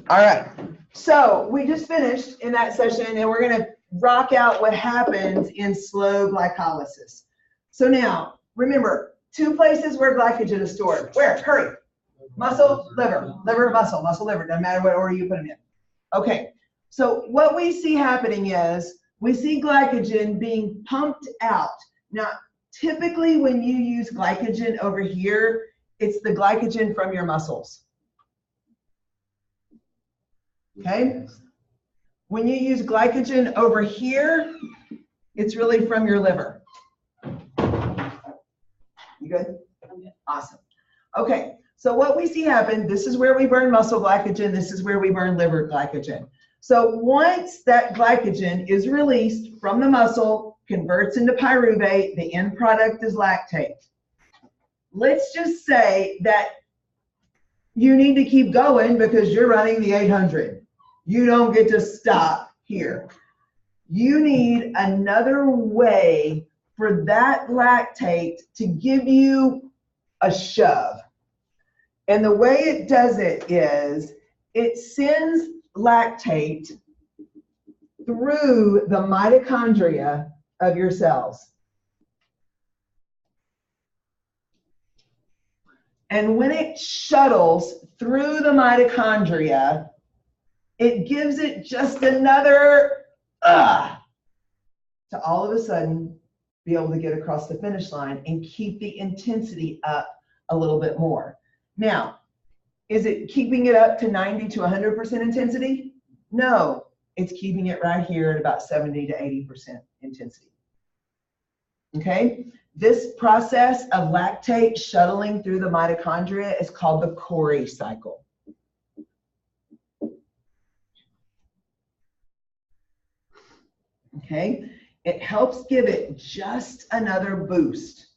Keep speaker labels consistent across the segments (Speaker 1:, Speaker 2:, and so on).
Speaker 1: All right. So we just finished in that session, and we're going to rock out what happens in slow glycolysis. So now, remember, 2 places where glycogen is stored. Where? Hurry. Muscle, liver. Liver, muscle. Muscle, liver. Doesn't matter what order you put them in. Okay. So what we see happening is we see glycogen being pumped out. Now, typically when you use glycogen over here, it's the glycogen from your muscles. Okay? When you use glycogen over here, it's really from your liver. You good? Awesome. Okay, so what we see happen, this is where we burn muscle glycogen, this is where we burn liver glycogen. So once that glycogen is released from the muscle, converts into pyruvate, the end product is lactate. Let's just say that you need to keep going because you're running the 800. You don't get to stop here. You need another way for that lactate to give you a shove. And the way it does it is it sends lactate through the mitochondria of your cells. And when it shuttles through the mitochondria, it gives it just another to all of a sudden be able to get across the finish line and keep the intensity up a little bit more. Now, is it keeping it up to 90 to 100% intensity? No, it's keeping it right here at about 70 to 80% intensity. Okay? This process of lactate shuttling through the mitochondria is called the Cori cycle. Okay? It helps give it just another boost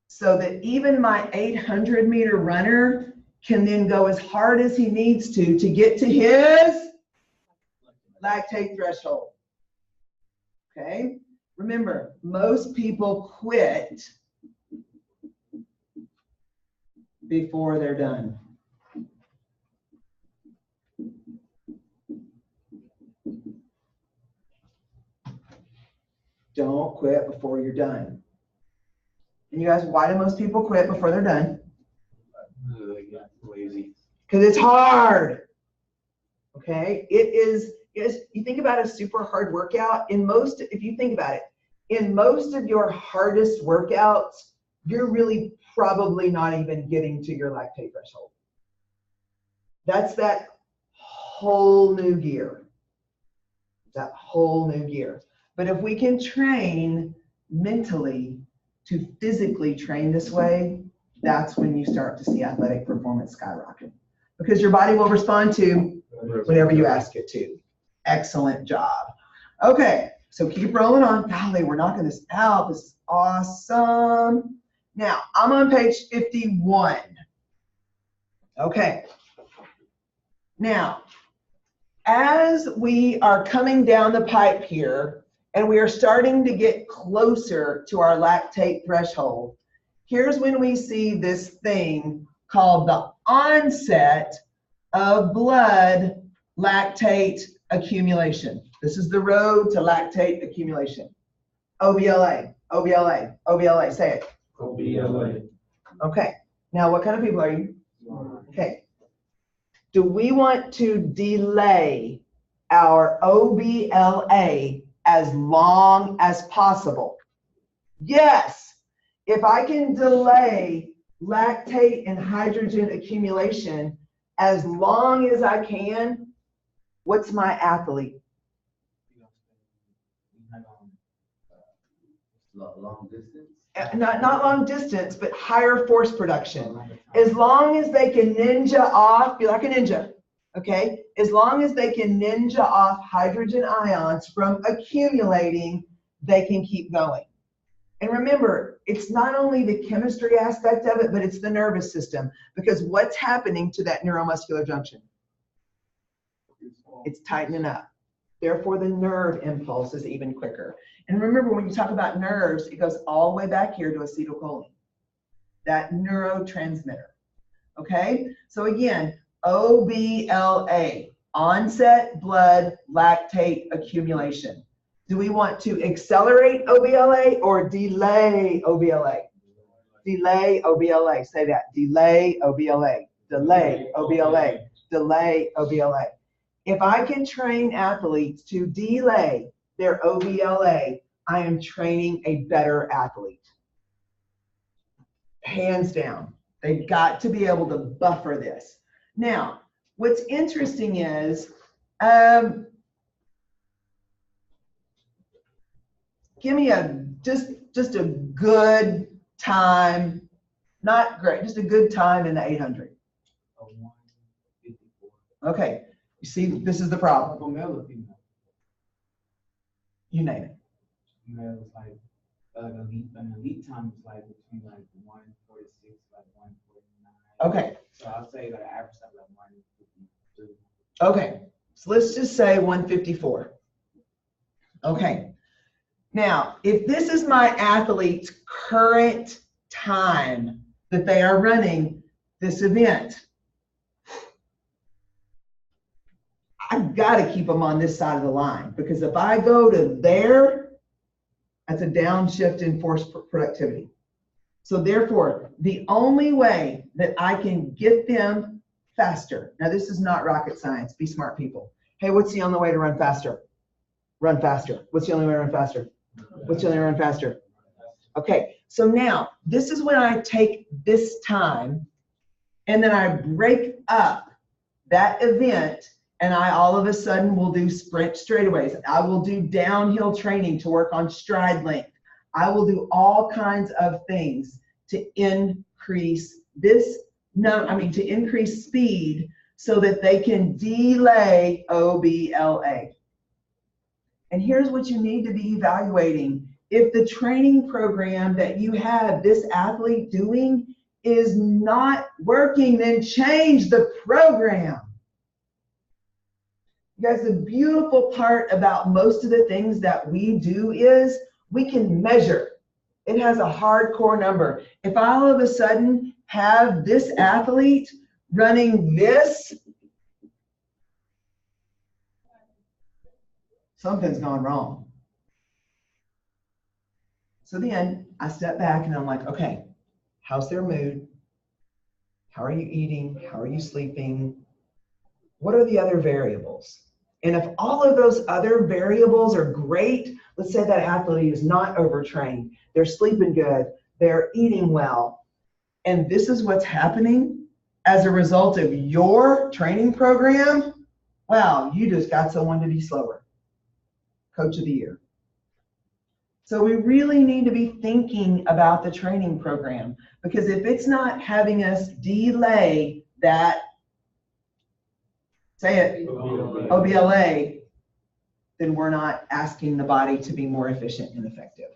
Speaker 1: so that even my 800-meter runner can then go as hard as he needs to get to his lactate threshold. Okay? Remember, most people quit before they're done. Don't quit before you're done. And you ask, why do most people quit before they're done?
Speaker 2: Lazy.
Speaker 1: Because it's hard. Okay? It is, you think about a super hard workout, if you think about it, in most of your hardest workouts, you're really probably not even getting to your lactate threshold. That's that whole new gear. That whole new gear. But if we can train mentally to physically train this way, that's when you start to see athletic performance skyrocket. Because your body will respond to whatever you ask it to. Excellent job. Okay, so keep rolling on. Golly, we're knocking this out. This is awesome. Now, I'm on page 51. Okay. Now, as we are coming down the pipe here, and we are starting to get closer to our lactate threshold, here's when we see this thing called the onset of blood lactate accumulation. This is the road to lactate accumulation. OBLA, OBLA, OBLA, say it.
Speaker 2: OBLA.
Speaker 1: Okay, now what kind of people are you? Okay. Do we want to delay our OBLA as long as possible? Yes. If I can delay lactate and hydrogen accumulation as long as I can, what's my athlete?
Speaker 2: Long distance?
Speaker 1: Not long distance, but higher force production. As long as they can ninja off, be like a ninja, okay? As long as they can ninja off hydrogen ions from accumulating, they can keep going. And remember, it's not only the chemistry aspect of it, but it's the nervous system. Because what's happening to that neuromuscular junction? It's tightening up. Therefore, the nerve impulse is even quicker. And remember, when you talk about nerves, it goes all the way back here to acetylcholine, that neurotransmitter. Okay? So again, OBLA, onset blood lactate accumulation. Do we want to accelerate OBLA or delay OBLA? Delay OBLA. Say that. Delay OBLA. Delay OBLA. Delay OBLA. If I can train athletes to delay their OBLA, I am training a better athlete. Hands down. They've got to be able to buffer this. Now, what's interesting is, give me just a good time, not great, just a good time in the 800. Okay, you see, this is the problem. You name it.
Speaker 2: Like an elite time is like between like 146, like 149.
Speaker 1: Okay.
Speaker 2: So I'll say like average stuff like 152.
Speaker 1: Okay, so let's just say 154. Okay. Now, if this is my athlete's current time that they are running this event, I've got to keep them on this side of the line, because if I go to there, that's a downshift in force productivity. So therefore, the only way that I can get them faster, now this is not rocket science, be smart people. Hey, what's the only way to run faster? Run faster. What's the only way to run faster? What's the only way to run faster? Okay, so now this is when I take this time and then I break up that event, and I all of a sudden will do sprint straightaways. I will do downhill training to work on stride length. I will do all kinds of things to increase to increase speed so that they can delay OBLA. And here's what you need to be evaluating. If the training program that you have this athlete doing is not working, then change the program. You guys, the beautiful part about most of the things that we do is we can measure. It has a hardcore number. If I all of a sudden have this athlete running this, something's gone wrong. So then I step back and I'm like, okay, how's their mood? How are you eating? How are you sleeping? What are the other variables? And if all of those other variables are great, let's say that athlete is not overtrained, they're sleeping good, they're eating well, and this is what's happening as a result of your training program, wow, you just got someone to be slower. Coach of the year. So we really need to be thinking about the training program, because if it's not having us delay that, say it, OBLA, then we're not asking the body to be more efficient and effective.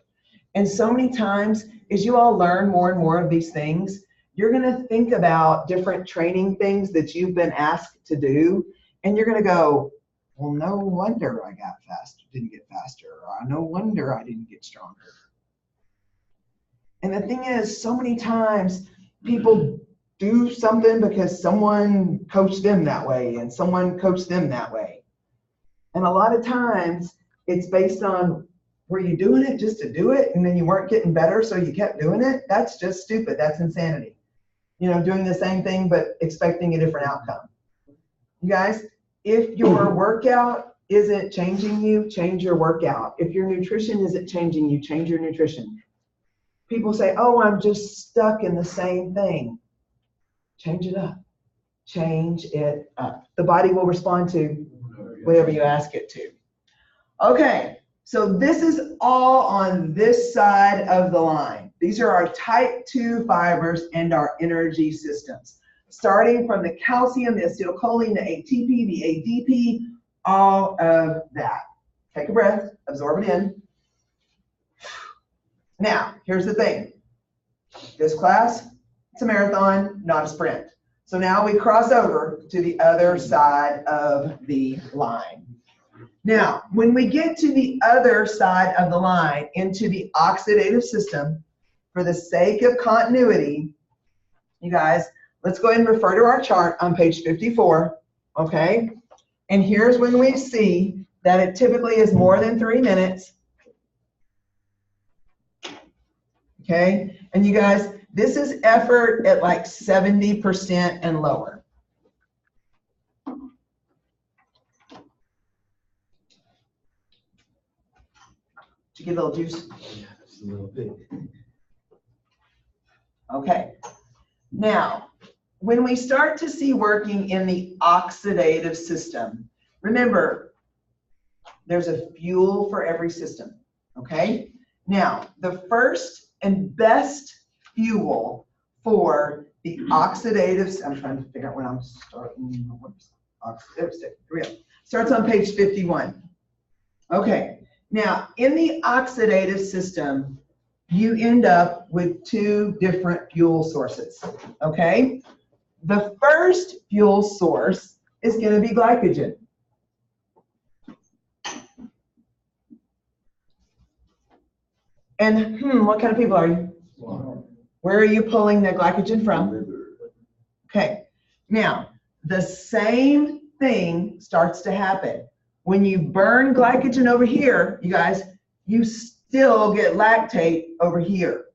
Speaker 1: And so many times, as you all learn more and more of these things, you're going to think about different training things that you've been asked to do, and you're going to go, well, no wonder I got faster, didn't get faster, or no wonder I didn't get stronger. And the thing is, so many times people do something because someone coached them that way and someone coached them that way. And a lot of times it's based on, were you doing it just to do it and then you weren't getting better so you kept doing it? That's just stupid. That's insanity. You know, doing the same thing but expecting a different outcome. You guys, if your workout isn't changing you, change your workout. If your nutrition isn't changing you, change your nutrition. People say, oh, I'm just stuck in the same thing. Change it up. Change it up. The body will respond to whatever you ask it to. Okay, so this is all on this side of the line. These are our type 2 fibers and our energy systems. Starting from the calcium, the acetylcholine, the ATP, the ADP, all of that. Take a breath, absorb it in. Now, here's the thing. This class, it's a marathon, not a sprint. So now we cross over to the other side of the line. Now, when we get to the other side of the line, into the oxidative system, for the sake of continuity, you guys, let's go ahead and refer to our chart on page 54, okay? And here's when we see that it typically is more than 3 minutes, okay? And you guys, this is effort at like 70% and lower. Did you get a little juice?
Speaker 2: Yeah, just a little bit.
Speaker 1: Okay. Now, when we start to see working in the oxidative system, remember, there's a fuel for every system, okay? Now, the first and best fuel for the oxidative, I'm trying to figure out when I'm starting, oxidative system, here we go. Starts on page 51. Okay, now in the oxidative system, you end up with 2 different fuel sources, okay? The first fuel source is going to be glycogen. And what kind of people are you? Where are you pulling the glycogen from? Okay, now the same thing starts to happen. When you burn glycogen over here, you guys, you still get lactate over here.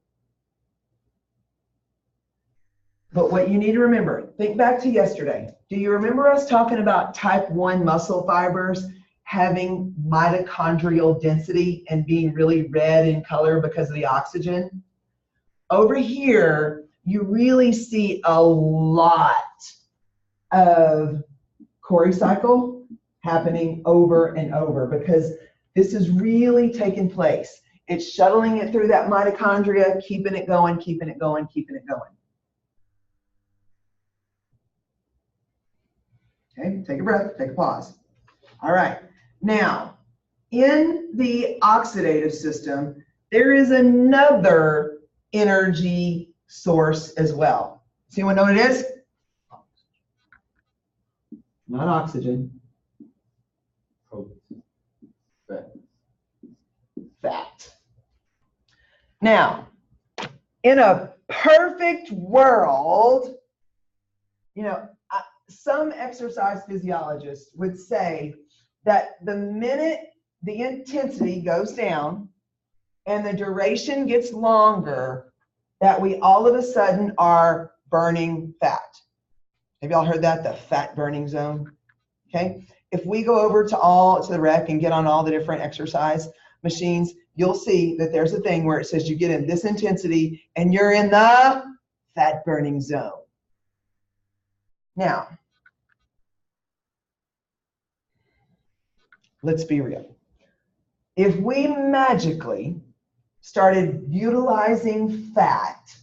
Speaker 1: But what you need to remember, think back to yesterday. Do you remember us talking about type 1 muscle fibers having mitochondrial density and being really red in color because of the oxygen? Over here, you really see a lot of Cori cycle happening over and over because this is really taking place. It's shuttling it through that mitochondria, keeping it going, keeping it going, keeping it going. Okay, take a breath, take a pause. All right, now in the oxidative system, there is another energy source as well. Does anyone know what it is? Not oxygen. Fat. Now, in a perfect world, you know, some exercise physiologists would say that the minute the intensity goes down and the duration gets longer, that we all of a sudden are burning fat. Have y'all heard that? The fat burning zone. Okay. If we go over to the rec and get on all the different exercise machines, you'll see that there's a thing where it says you get in this intensity and you're in the fat burning zone. Now, let's be real. If we magically started utilizing fat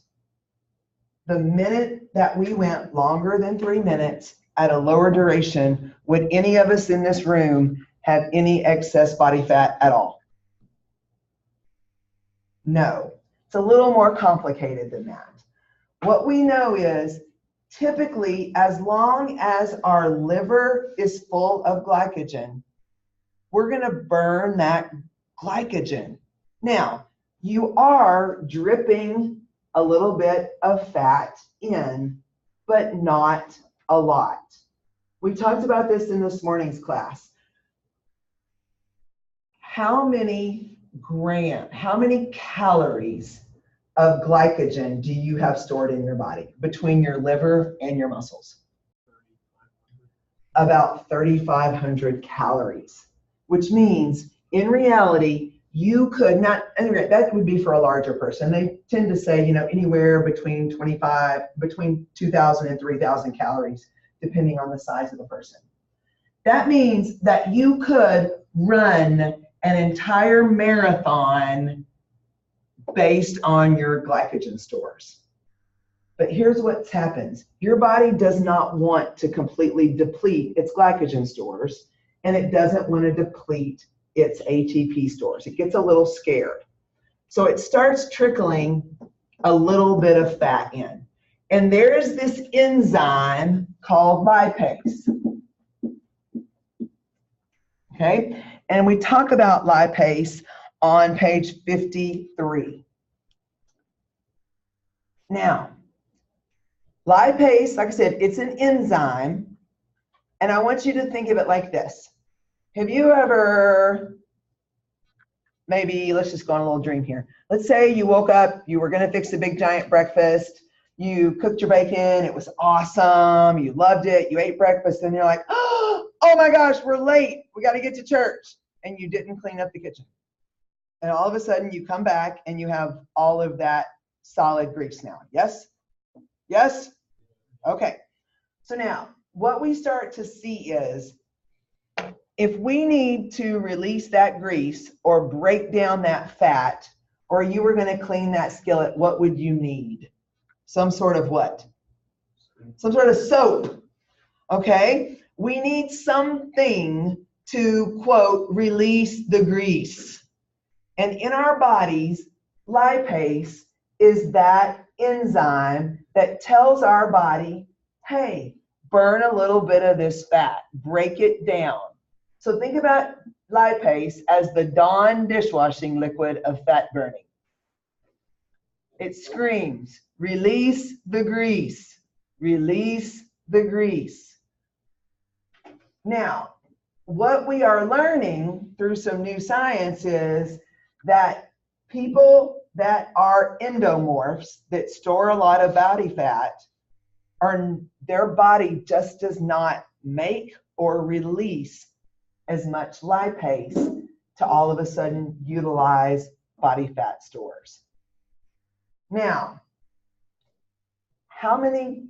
Speaker 1: the minute that we went longer than 3 minutes at a lower duration, would any of us in this room have any excess body fat at all? No. It's a little more complicated than that. What we know is typically as long as our liver is full of glycogen, we're going to burn that glycogen. Now, you are dripping a little bit of fat in, but not a lot. We talked about this in this morning's class. How many calories of glycogen do you have stored in your body between your liver and your muscles? About 3,500 calories, which means in reality, you could not, anyway, that would be for a larger person. They tend to say, you know, anywhere between 2,000 and 3,000 calories, depending on the size of the person. That means that you could run an entire marathon based on your glycogen stores. But here's what happens. Your body does not want to completely deplete its glycogen stores, and it doesn't want to deplete its ATP stores. It gets a little scared. So it starts trickling a little bit of fat in. And there's this enzyme called lipase. Okay? And we talk about lipase on page 53. Now, Lipase, like I said, it's an enzyme. And I want you to think of it like this. Have you ever, maybe let's just go on a little dream here. Let's say you woke up, you were going to fix a big giant breakfast. You cooked your bacon. It was awesome. You loved it. You ate breakfast and you're like, oh my gosh, we're late. We got to get to church. And you didn't clean up the kitchen. And all of a sudden you come back and you have all of that solid grease now. Yes? Yes? Okay. So now what we start to see is if we need to release that grease or break down that fat, or you were going to clean that skillet, what would you need? Some sort of what? Some sort of soap. Okay? We need something to, quote, release the grease. And in our bodies, lipase is that enzyme that tells our body, hey, burn a little bit of this fat, break it down. So think about lipase as the Dawn dishwashing liquid of fat burning. It screams, release the grease, release the grease. Now, what we are learning through some new science is that people that are endomorphs, that store a lot of body fat, their body just does not make or release as much lipase to all of a sudden utilize body fat stores. Now, how many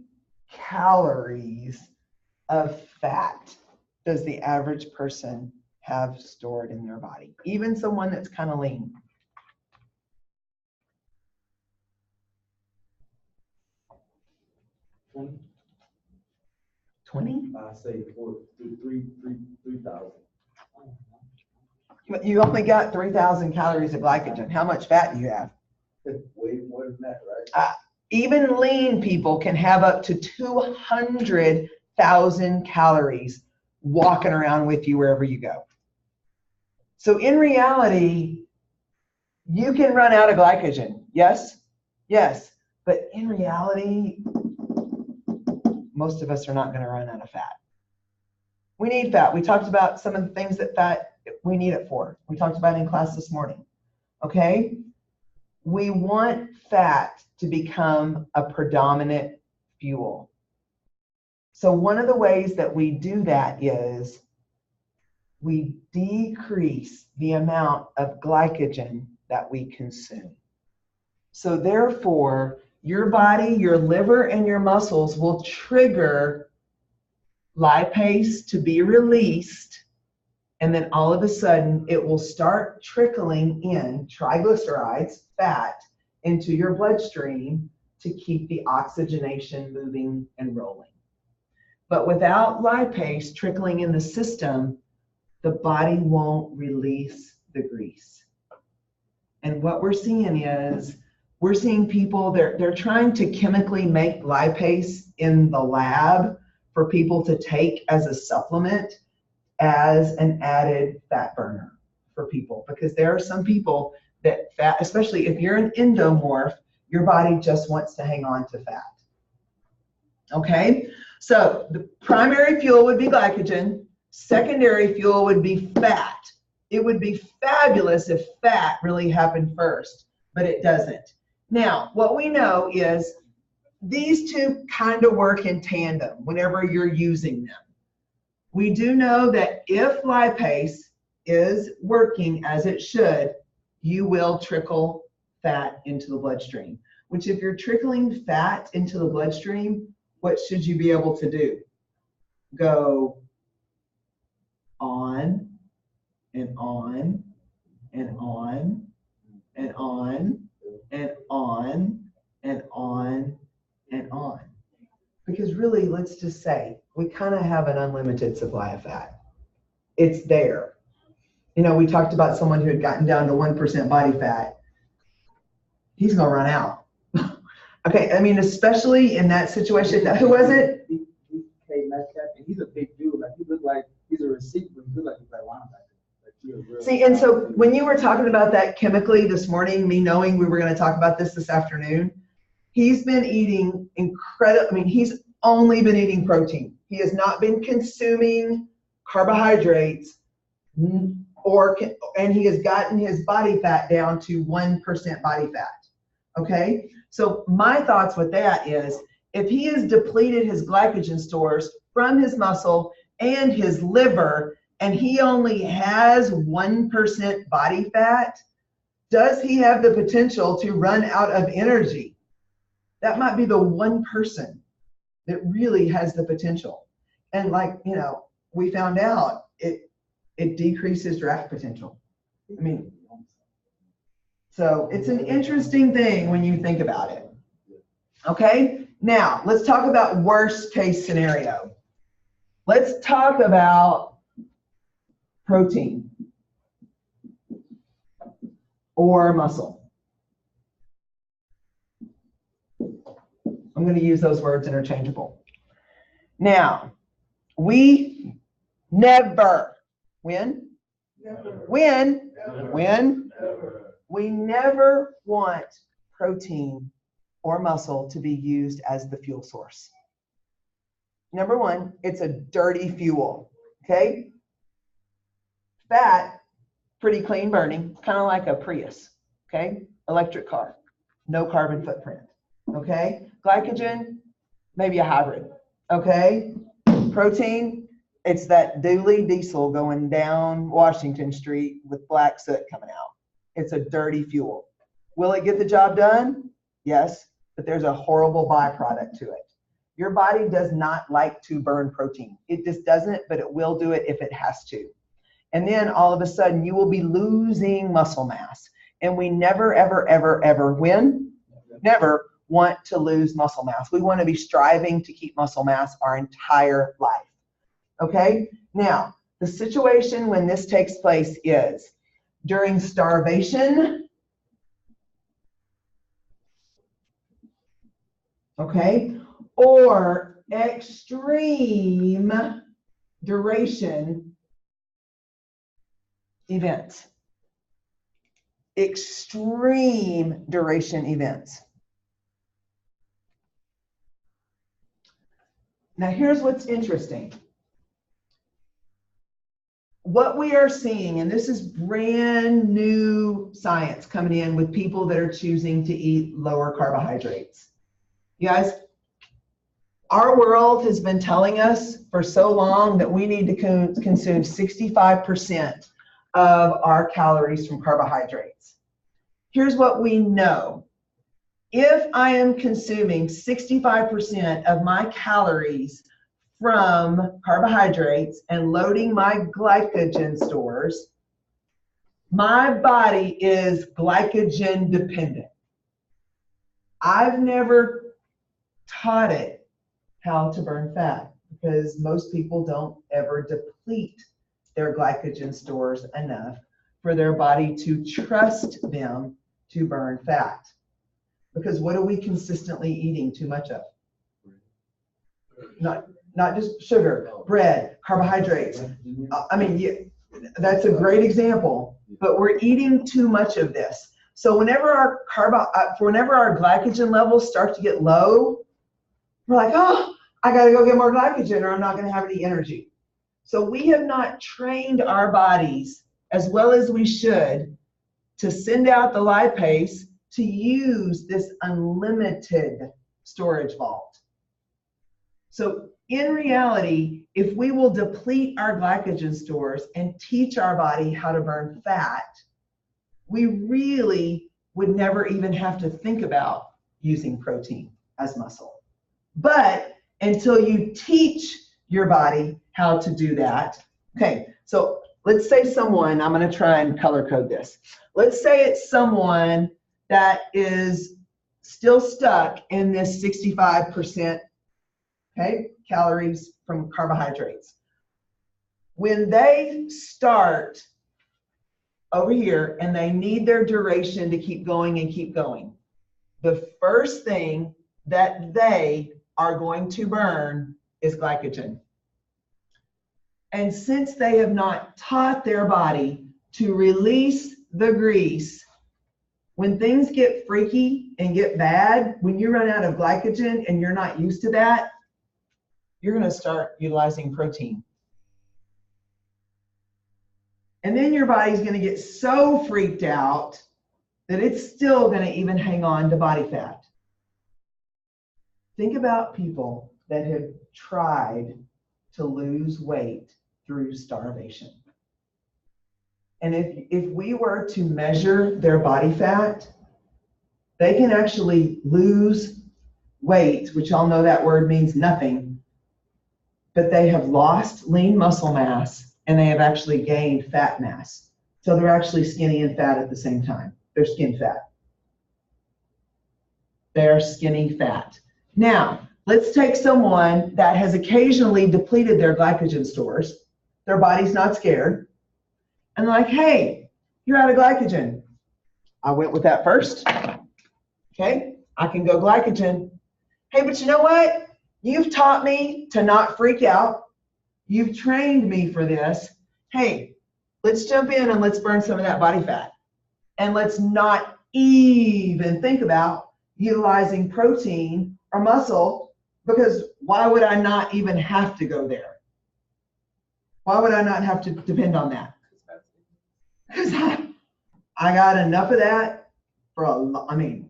Speaker 1: calories of fat does the average person have stored in their body? Even someone that's kind of lean. 20?
Speaker 3: I say 3,000.
Speaker 1: You only got 3,000 calories of glycogen. How much fat do you have?
Speaker 3: Way more than that, right?
Speaker 1: Even lean people can have up to 200,000 calories walking around with you wherever you go. So in reality, you can run out of glycogen. Yes? Yes. But in reality, most of us are not going to run out of fat. We need fat. We talked about some of the things that fat, we need it for. We talked about it in class this morning. Okay? We want fat to become a predominant fuel. So one of the ways that we do that is we decrease the amount of glycogen that we consume. So therefore, your body, your liver, and your muscles will trigger lipase to be released, and then all of a sudden it will start trickling in triglycerides, fat, into your bloodstream to keep the oxygenation moving and rolling. But without lipase trickling in the system, the body won't release the grease. And what we're seeing is, we're seeing people, they're trying to chemically make lipase in the lab for people to take as a supplement, as an added fat burner for people. Because there are some people that fat, especially if you're an endomorph, your body just wants to hang on to fat. Okay? So the primary fuel would be glycogen. Secondary fuel would be fat. It would be fabulous if fat really happened first, but it doesn't. Now, what we know is these two kind of work in tandem whenever you're using them. We do know that if lipase is working as it should, you will trickle fat into the bloodstream. Which if you're trickling fat into the bloodstream, what should you be able to do? Go on and on and on and on and on and on and on. Because really, let's just say, we kind of have an unlimited supply of fat. It's there. You know, we talked about someone who had gotten down to 1% body fat. He's going to run out. Okay, I mean, especially in that situation. Who was it?
Speaker 3: And he's a big dude. Like, he looked like he's a receiver. He looked like he's like linebacker.
Speaker 1: See, and so when you were talking about that chemically this morning, me knowing we were going to talk about this afternoon, He's been eating incredible. I mean, he's only been eating protein. He has not been consuming carbohydrates, and he has gotten his body fat down to 1% body fat. Okay, so my thoughts with that is, if he has depleted his glycogen stores from his muscle and his liver, and he only has 1% body fat, does he have the potential to run out of energy? That might be the one person that really has the potential. And like, you know, we found out it decreases draft potential. I mean, so it's an interesting thing when you think about it. Okay, now let's talk about worst case scenario. Let's talk about protein or muscle. I'm going to use those words interchangeable. Now, we never, when?
Speaker 3: Never.
Speaker 1: When?
Speaker 3: Never.
Speaker 1: When?
Speaker 3: Never.
Speaker 1: We never want protein or muscle to be used as the fuel source. Number one, it's a dirty fuel, okay? Fat, pretty clean burning, kind of like a Prius, okay? Electric car, no carbon footprint, okay? Glycogen, maybe a hybrid, okay? Protein, it's that dually diesel going down Washington Street with black soot coming out. It's a dirty fuel. Will it get the job done? Yes, but there's a horrible byproduct to it. Your body does not like to burn protein. It just doesn't, but it will do it if it has to. And then all of a sudden you will be losing muscle mass. And we never, ever, ever, ever never want to lose muscle mass. We want to be striving to keep muscle mass our entire life. Okay? Now, the situation when this takes place is during starvation, okay, or extreme duration events. Extreme duration events. Now here's what's interesting. What we are seeing, and this is brand new science coming in with people that are choosing to eat lower carbohydrates. You guys, our world has been telling us for so long that we need to consume 65% of our calories from carbohydrates. Here's what we know. If I am consuming 65% of my calories from carbohydrates and loading my glycogen stores, my body is glycogen dependent. I've never taught it how to burn fat because most people don't ever deplete their glycogen stores enough for their body to trust them to burn fat. Because what are we consistently eating too much of? Not just sugar, bread, carbohydrates. I mean, that's a great example, but we're eating too much of this. So whenever our glycogen levels start to get low, we're like, oh, I got to go get more glycogen or I'm not going to have any energy. So we have not trained our bodies as well as we should to send out the lipase to use this unlimited storage vault. So in reality, if we will deplete our glycogen stores and teach our body how to burn fat, we really would never even have to think about using protein as muscle. But until you teach your body how to do that, okay, so let's say someone, I'm going to try and color code this. Let's say it's someone that is still stuck in this 65%, okay, calories from carbohydrates. When they start over here and they need their duration to keep going and keep going, the first thing that they are going to burn is glycogen. And since they have not taught their body to release the grease When things get freaky and get bad, when you run out of glycogen and you're not used to that, you're going to start utilizing protein. And then your body's going to get so freaked out that it's still going to even hang on to body fat. Think about people that have tried to lose weight through starvation. And if we were to measure their body fat, they can actually lose weight, which y'all know that word means nothing, but they have lost lean muscle mass and they have actually gained fat mass. So they're actually skinny and fat at the same time. They're skin fat. They're skinny fat. Now, let's take someone that has occasionally depleted their glycogen stores. Their body's not scared. And they're like, hey, you're out of glycogen. I went with that first. Okay, I can go glycogen. Hey, but you know what? You've taught me to not freak out. You've trained me for this. Hey, let's jump in and let's burn some of that body fat. And let's not even think about utilizing protein or muscle, because why would I not even have to go there? Why would I not have to depend on that? Because I got enough of that for a lot. I mean,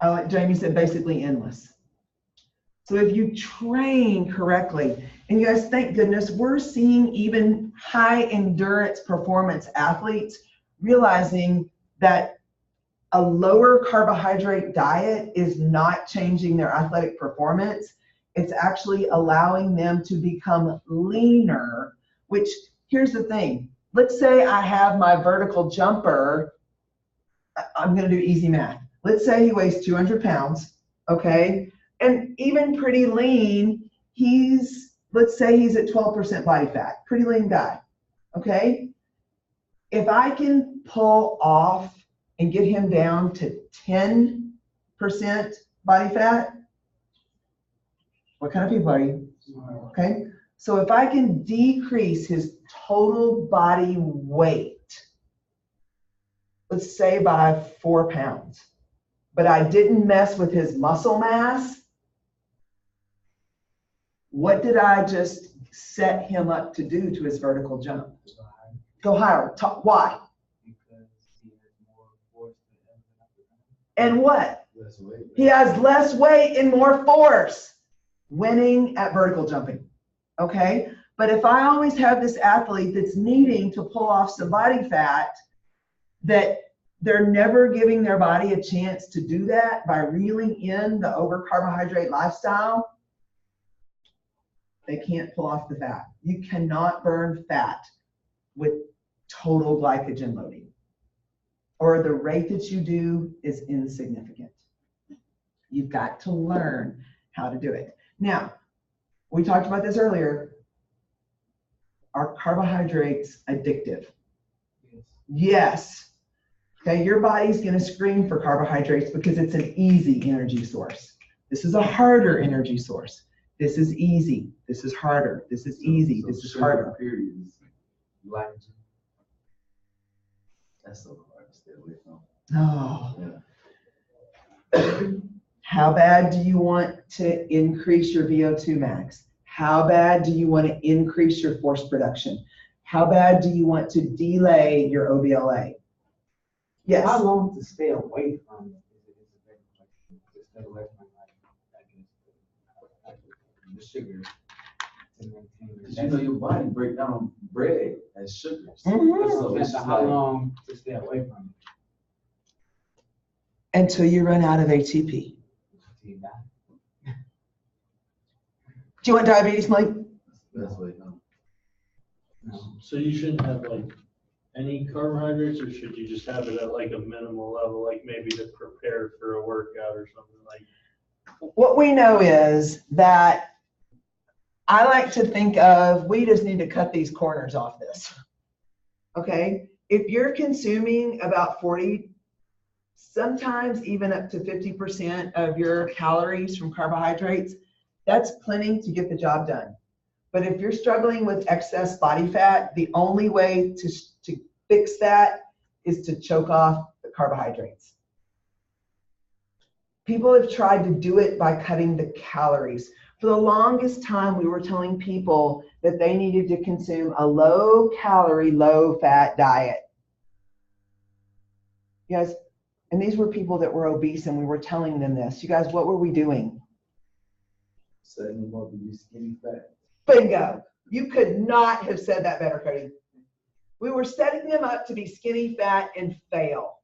Speaker 1: like Jamie said, basically endless. So if you train correctly, and you guys, thank goodness, we're seeing even high endurance performance athletes realizing that a lower carbohydrate diet is not changing their athletic performance. It's actually allowing them to become leaner, which, here's the thing. Let's say I have my vertical jumper. I'm going to do easy math. Let's say he weighs 200 pounds, okay? And even pretty lean, let's say he's at 12% body fat, pretty lean guy, okay? If I can pull off and get him down to 10% body fat, what kind of people are you? Okay, so if I can decrease his total body weight, let's say by 4 pounds, but I didn't mess with his muscle mass, what did I just set him up to do to his vertical jump? Go higher. Why?
Speaker 2: Because he has more force
Speaker 1: And what?
Speaker 4: Less weight.
Speaker 1: He has less weight and more force, winning at vertical jumping. Okay? But if I always have this athlete that's needing to pull off some body fat, that they're never giving their body a chance to do that by reeling in the over carbohydrate lifestyle, they can't pull off the fat. You cannot burn fat with total glycogen loading, or the rate that you do is insignificant. You've got to learn how to do it. Now, we talked about this earlier. Are carbohydrates addictive? Yes. Okay, your body's going to scream for carbohydrates because it's an easy energy source. This is a harder energy source. This is easy. This is harder. This is easy. This is harder.
Speaker 4: Periods. Glycogen. That's so hard to stay away from.
Speaker 1: Oh.
Speaker 4: Yeah.
Speaker 1: How bad do you want to increase your VO2 max? How bad do you want to increase your force production? How bad do you want to delay your OBLA? Yes.
Speaker 2: How long to stay away from it? To stay away from the sugar to maintain.
Speaker 4: Because you know your body break down bread as sugars.
Speaker 1: Mhm.
Speaker 4: So it's
Speaker 2: So
Speaker 4: just
Speaker 2: how
Speaker 4: like,
Speaker 2: long to stay away from
Speaker 1: Until you run out of ATP.
Speaker 2: it? Until you die.
Speaker 1: Do you want diabetes, Mike?
Speaker 4: that's what it comes.
Speaker 2: No.
Speaker 5: So you shouldn't have like any carbohydrates, or should you just have it at like a minimal level, like maybe to prepare for a workout or something like?
Speaker 1: What we know is that I like to think of, we just need to cut these corners off this. Okay? If you're consuming about 40, sometimes even up to 50% of your calories from carbohydrates, that's plenty to get the job done. But if you're struggling with excess body fat, the only way to fix that is to choke off carbohydrates. People have tried to do it by cutting the calories. For the longest time, we were telling people that they needed to consume a low-calorie, low-fat diet. You guys, and these were people that were obese, and we were telling them this. You guys, what were we doing?
Speaker 4: Setting them up to be skinny fat.
Speaker 1: Bingo. You could not have said that better, Cody. We were setting them up to be skinny fat and fail.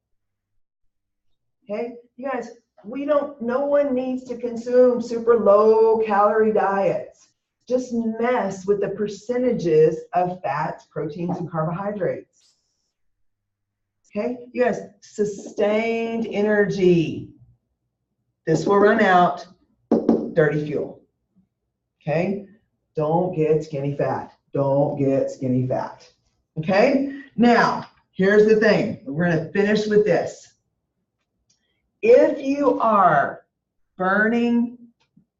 Speaker 1: Okay? You guys, no one needs to consume super low calorie diets. Just mess with the percentages of fats, proteins, and carbohydrates. Okay? You guys, sustained energy. This will run out. Dirty fuel. Okay? Don't get skinny fat. Don't get skinny fat. Okay? Now, here's the thing. We're going to finish with this. If you are burning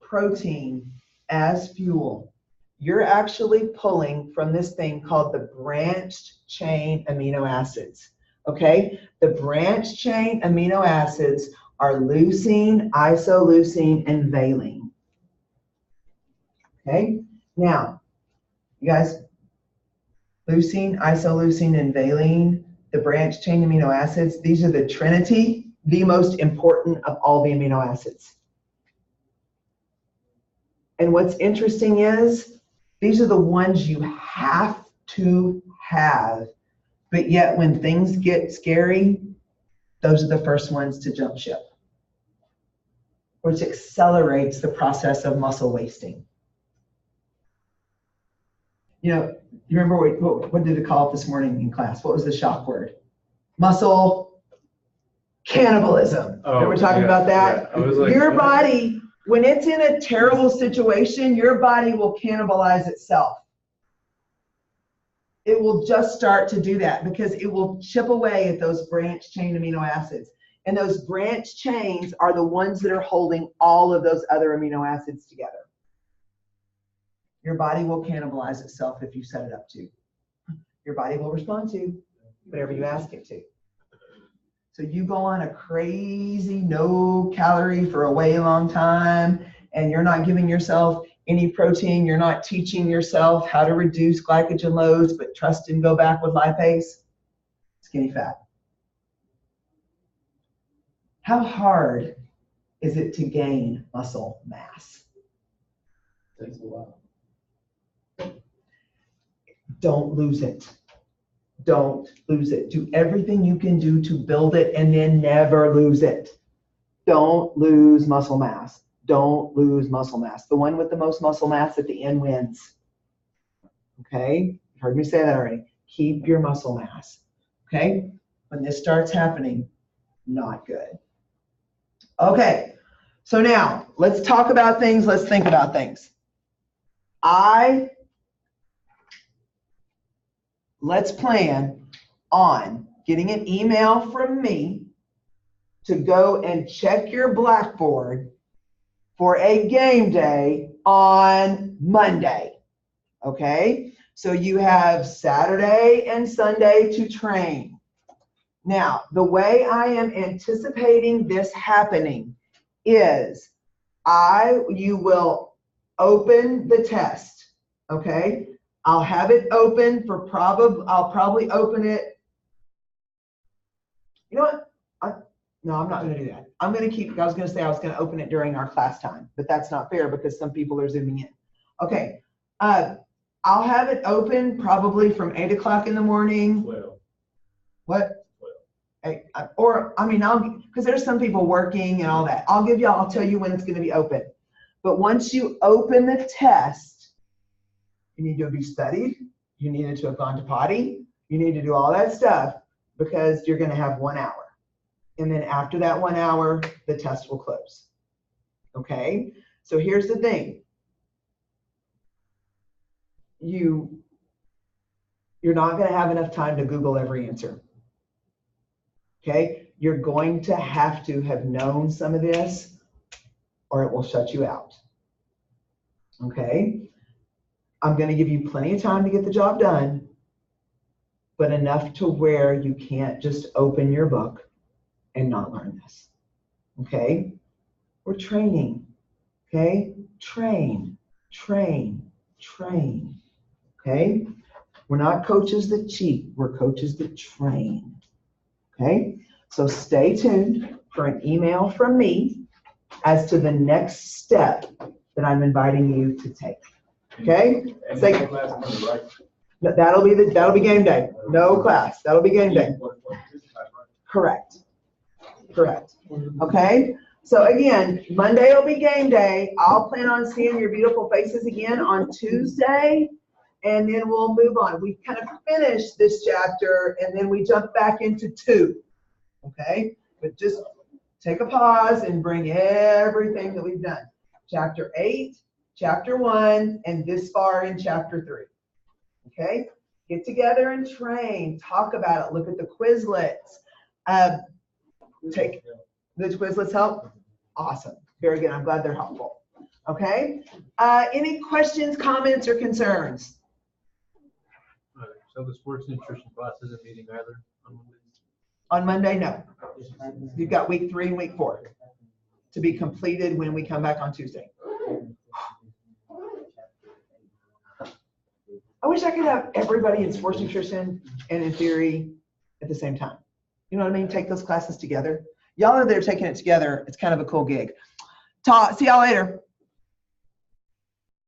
Speaker 1: protein as fuel, you're actually pulling from this thing called the branched chain amino acids. Okay? The branched chain amino acids are leucine, isoleucine, and valine. Okay? Now, you guys, leucine, isoleucine, and valine, the branched chain amino acids, these are the trinity, the most important of all the amino acids. And what's interesting is, these are the ones you have to have, but yet when things get scary, those are the first ones to jump ship, which accelerates the process of muscle wasting. You know, you remember what did it call it this morning in class? What was the shock word? Muscle cannibalism.
Speaker 5: Oh,
Speaker 1: remember talking about that?
Speaker 5: Yeah. I was like,
Speaker 1: your body, when it's in a terrible situation, your body will cannibalize itself. It will just start to do that because it will chip away at those branched chain amino acids. And those branched chains are the ones that are holding all of those other amino acids together. Your body will cannibalize itself if you set it up to. Your body will respond to whatever you ask it to. So you go on a crazy no calorie for a way long time, and you're not giving yourself any protein. You're not teaching yourself how to reduce glycogen loads, but trust and go back with lipase. Skinny fat. How hard is it to gain muscle mass?
Speaker 4: Takes a while.
Speaker 1: Don't lose it. Don't lose it. Do everything you can do to build it and then never lose it. Don't lose muscle mass. Don't lose muscle mass. The one with the most muscle mass at the end wins. Okay? You've heard me say that already. Keep your muscle mass. Okay? When this starts happening, not good. Okay. So now, let's talk about things. Let's think about things. Let's plan on getting an email from me to go and check your Blackboard for a game day on Monday. Okay? So you have Saturday and Sunday to train. Now, the way I am anticipating this happening is you will open the test. Okay? I'll have it open for I'll probably open it. You know what? No, I'm not going to do that. I was going to say I was going to open it during our class time, but that's not fair because some people are zooming in. Okay. I'll have it open probably from 8 o'clock in the morning.
Speaker 5: 12.
Speaker 1: What? 12. Because there's some people working and all that. I'll tell you when it's going to be open. But once you open the test, you need to be studied. You needed to have gone to potty. You need to do all that stuff because you're going to have 1 hour. And then after that 1 hour, the test will close. Okay? So here's the thing. You're not going to have enough time to Google every answer. Okay? You're going to have known some of this or it will shut you out. Okay? I'm going to give you plenty of time to get the job done, but enough to where you can't just open your book and not learn this. Okay? We're training. Okay? Train, train, train. Okay? We're not coaches that cheat. We're coaches that train. Okay? So stay tuned for an email from me as to the next step that I'm inviting you to take. Okay? Say, no, that'll be game day. No class. That'll be game day. Correct. Correct. Okay? So again, Monday will be game day. I'll plan on seeing your beautiful faces again on Tuesday, and then we'll move on. We kind of finished this chapter, and then we jump back into 2. Okay? But just take a pause and bring everything that we've done. Chapter 8, chapter 1, and this far in chapter 3. Okay? Get together and train. Talk about it. Look at the Quizlets. Take the Quizlets help? Awesome. Very good. I'm glad they're helpful. Okay? Any questions, comments, or concerns?
Speaker 6: So the sports nutrition class isn't meeting either on Monday?
Speaker 1: On Monday, no. You've got week 3 and week 4 to be completed when we come back on Tuesday. I wish I could have everybody in sports nutrition and in theory at the same time. You know what I mean? Take those classes together. Y'all are there taking it together. It's kind of a cool gig. See y'all later.